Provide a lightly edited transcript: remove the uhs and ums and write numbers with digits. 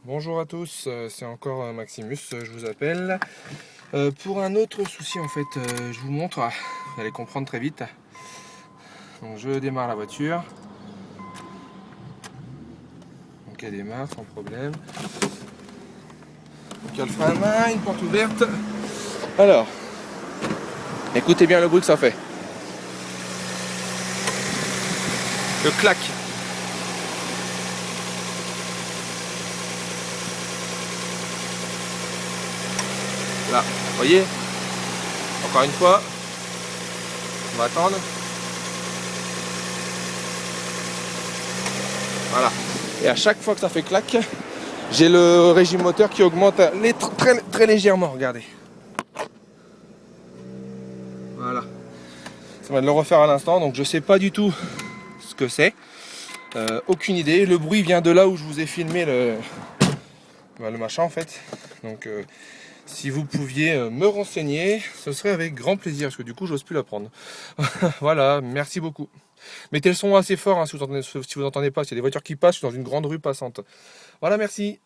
Bonjour à tous, c'est encore Maximus, je vous appelle. Pour un autre souci en fait, je vous montre, vous allez comprendre très vite. Donc je démarre la voiture. Donc elle démarre sans problème. Donc il y a le frein à main, une porte ouverte. Alors, écoutez bien le bruit que ça fait. Le clac. Là, vous voyez, encore une fois, on va attendre. Voilà. Et à chaque fois que ça fait clac, j'ai le régime moteur qui augmente très légèrement, regardez. Voilà. Ça va de le refaire à l'instant, donc je sais pas du tout ce que c'est. Aucune idée. Le bruit vient de là où je vous ai filmé le machin en fait. Donc si vous pouviez me renseigner, ce serait avec grand plaisir, parce que du coup j'ose plus la prendre. Voilà, merci beaucoup. Mettez le son assez fort hein, si vous entendez pas, s'il y a des voitures qui passent, je suis dans une grande rue passante. Voilà, merci.